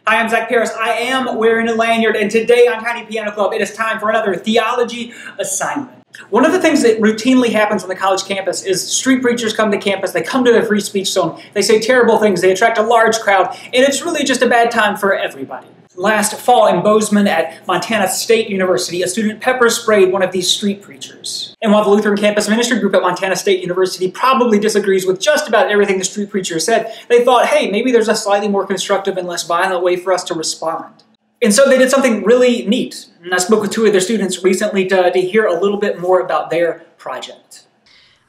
Hi, I'm Zach Paris. I am wearing a lanyard, and today on Tiny Piano Club, it is time for another Theology Assignment. One of the things that routinely happens on the college campus is street preachers come to campus, they come to the free speech zone, they say terrible things, they attract a large crowd, and it's really just a bad time for everybody. Last fall in Bozeman at Montana State University, a student pepper sprayed one of these street preachers. And while the Lutheran Campus Ministry group at Montana State University probably disagrees with just about everything the street preacher said, they thought, hey, maybe there's a slightly more constructive and less violent way for us to respond. And so they did something really neat. And I spoke with two of their students recently to hear a little bit more about their project.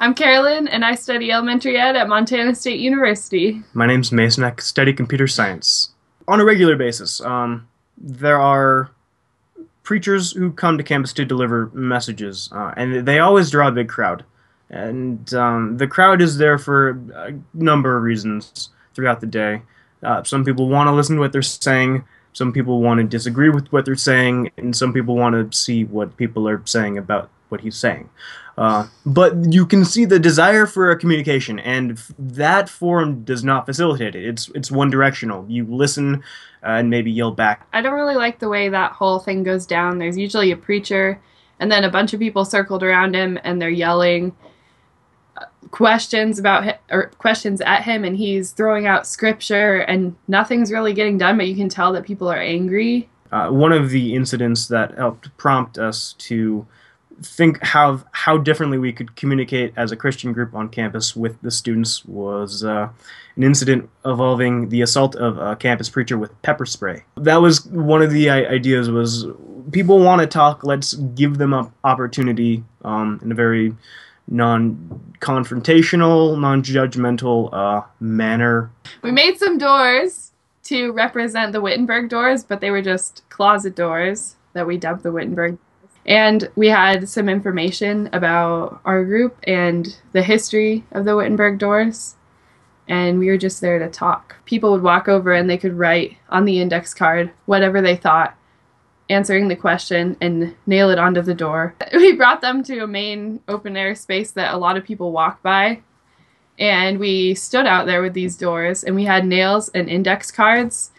I'm Carolyn, and I study elementary ed at Montana State University. My name's Mason. I study computer science. On a regular basis, there are preachers who come to campus to deliver messages, and they always draw a big crowd. And the crowd is there for a number of reasons throughout the day. Some people want to listen to what they're saying, some people want to disagree with what they're saying, and some people want to see what people are saying about what he's saying. But you can see the desire for a communication, and that forum does not facilitate it. It's one-directional. You listen and maybe yell back. I don't really like the way that whole thing goes down. There's usually a preacher, and then a bunch of people circled around him, and they're yelling questions about him, or questions at him, and he's throwing out scripture, and nothing's really getting done, but you can tell that people are angry. One of the incidents that helped prompt us to think how differently we could communicate as a Christian group on campus with the students was an incident involving the assault of a campus preacher with pepper spray. That was one of the ideas. Was people want to talk, let's give them an opportunity in a very non-confrontational, non-judgmental manner. We made some doors to represent the Wittenburg doors, but they were just closet doors that we dubbed the Wittenburg. And we had some information about our group and the history of the Wittenburg doors, and we were just there to talk. People would walk over and they could write on the index card whatever they thought, answering the question, and nail it onto the door. We brought them to a main open-air space that a lot of people walk by, and we stood out there with these doors, and we had nails and index cards,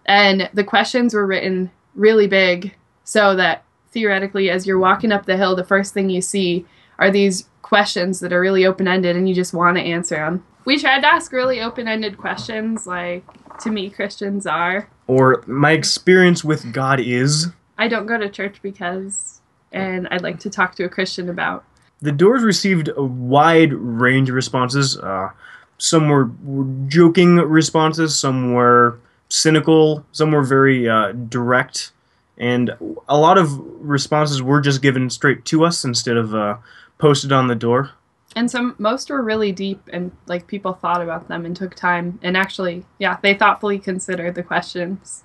and the questions were written really big so that theoretically, as you're walking up the hill, the first thing you see are these questions that are really open-ended, and you just want to answer them. We tried to ask really open-ended questions like, to me, Christians are. Or, my experience with God is. I don't go to church because, and I'd like to talk to a Christian about. The doors received a wide range of responses. Some were joking responses, some were cynical, some were very direct. And a lot of responses were just given straight to us instead of posted on the door. And most were really deep, and like people thought about them and took time. And actually, yeah, they thoughtfully considered the questions.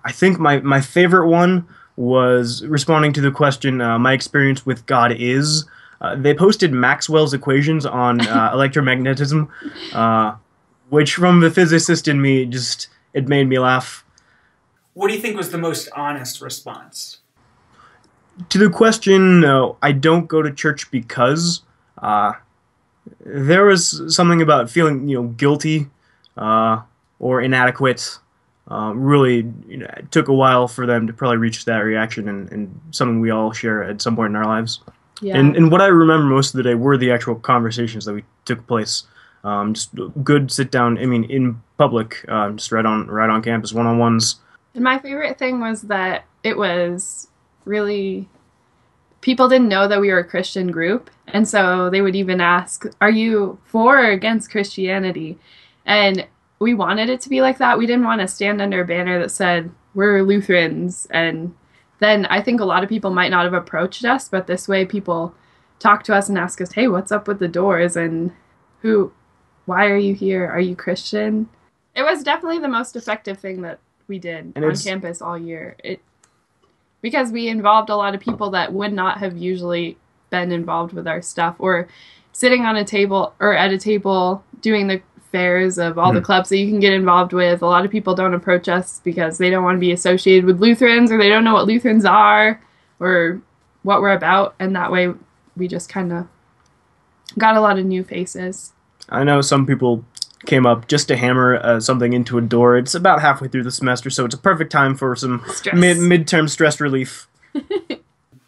I think my favorite one was responding to the question, my experience with God is. They posted Maxwell's equations on electromagnetism, which from the physicist in me, it made me laugh. What do you think was the most honest response? To the question, I don't go to church because, there was something about feeling, guilty or inadequate. Really, it took a while for them to probably reach that reaction, and something we all share at some point in our lives. Yeah. And what I remember most of the day were the actual conversations that we took place. Just good sit down. I mean, in public, just right on campus, one-on-ones. And my favorite thing was that it was really, people didn't know that we were a Christian group, and so they would even ask, are you for or against Christianity? And we wanted it to be like that. We didn't want to stand under a banner that said, we're Lutherans, and then I think a lot of people might not have approached us, but this way people talk to us and ask us, hey, what's up with the doors, and why are you here? Are you Christian? It was definitely the most effective thing that we did on campus all year. Because we involved a lot of people that would not have usually been involved with our stuff, or sitting on a table or at a table doing the fairs of all the clubs that you can get involved with. A lot of people don't approach us because they don't want to be associated with Lutherans, or they don't know what Lutherans are or what we're about, and that way we just kind of got a lot of new faces. I know some people came up just to hammer something into a door. It's about halfway through the semester, so it's a perfect time for some midterm stress relief.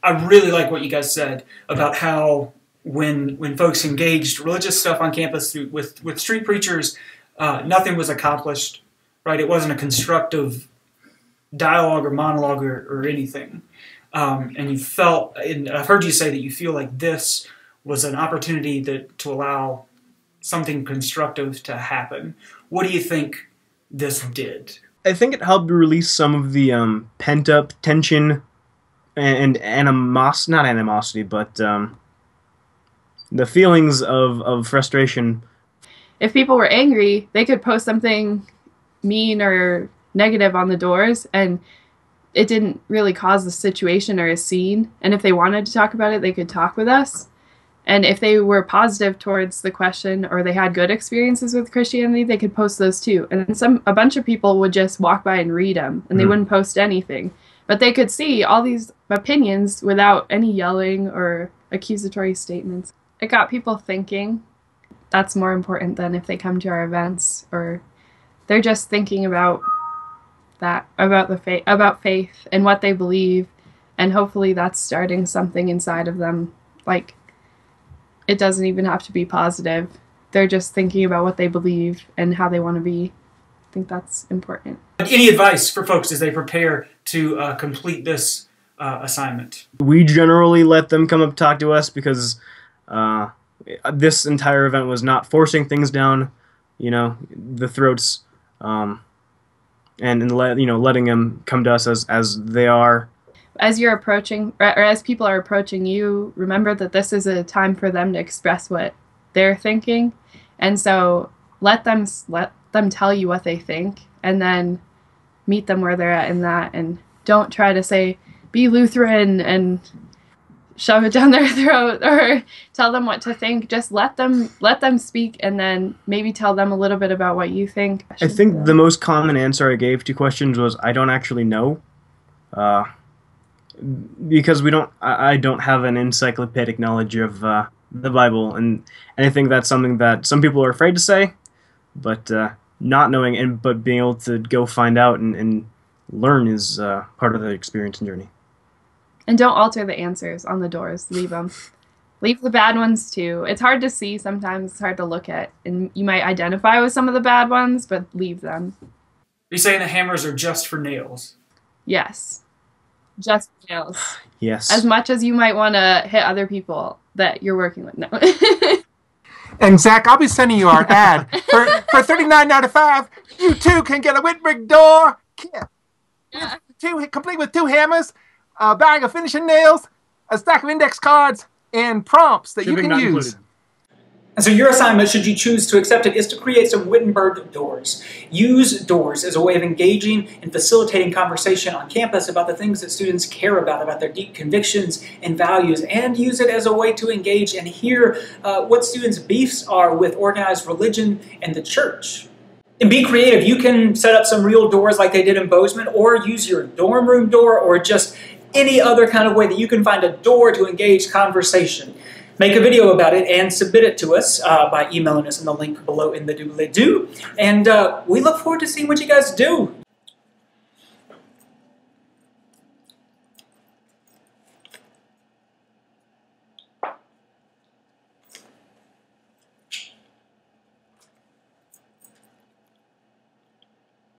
I really like what you guys said about how when folks engaged religious stuff on campus with street preachers, nothing was accomplished, right? It wasn't a constructive dialogue or monologue or anything. And you felt, and I've heard you say that you feel like this was an opportunity to allow something constructive to happen. What do you think this did? I think it helped release some of the pent-up tension and not animosity, but the feelings of frustration. If people were angry, they could post something mean or negative on the doors, and it didn't really cause a situation or a scene. And if they wanted to talk about it, they could talk with us. And if they were positive towards the question or they had good experiences with Christianity, they could post those too. And a bunch of people would just walk by and read them, and they wouldn't post anything. But they could see all these opinions without any yelling or accusatory statements. It got people thinking. That's more important than if they come to our events or they're just thinking about that, about faith and what they believe, and hopefully that's starting something inside of them. Like, it doesn't even have to be positive. They're just thinking about what they believe and how they want to be. I think that's important. Any advice for folks as they prepare to complete this assignment? We generally let them come up talk to us because this entire event was not forcing things down, the throats, and letting them come to us as they are. As you're approaching, or as people are approaching you, remember that this is a time for them to express what they're thinking, and so let them tell you what they think, and then meet them where they're at in that, and don't try to say, be Lutheran, and shove it down their throat, or tell them what to think. Just let them speak, and then maybe tell them a little bit about what you think. I think the most common answer I gave to questions was, I don't actually know. Because I don't have an encyclopedic knowledge of the Bible, and I think that's something that some people are afraid to say, but not knowing but being able to go find out and learn is part of the experience and journey. And don't alter the answers on the doors. Leave them. Leave the bad ones too. It's hard to see sometimes. It's hard to look at, and you might identify with some of the bad ones, but leave them. Are you saying the hammers are just for nails? Yes. Just nails. Yes. As much as you might want to hit other people that you're working with. No. And Zach, I'll be sending you our ad. For $39.95, you too can get a Wittenburg door kit. Yeah. Complete with 2 hammers, a bag of finishing nails, a stack of index cards, and prompts that Shipping you can use. Included. And so your assignment, should you choose to accept it, is to create some Wittenberg doors. Use doors as a way of engaging and facilitating conversation on campus about the things that students care about their deep convictions and values, and use it as a way to engage and hear what students' beefs are with organized religion and the church. And be creative. You can set up some real doors like they did in Bozeman, or use your dorm room door, or just any other kind of way that you can find a door to engage conversation. Make a video about it and submit it to us by emailing us in the link below in the doobly-doo. And we look forward to seeing what you guys do.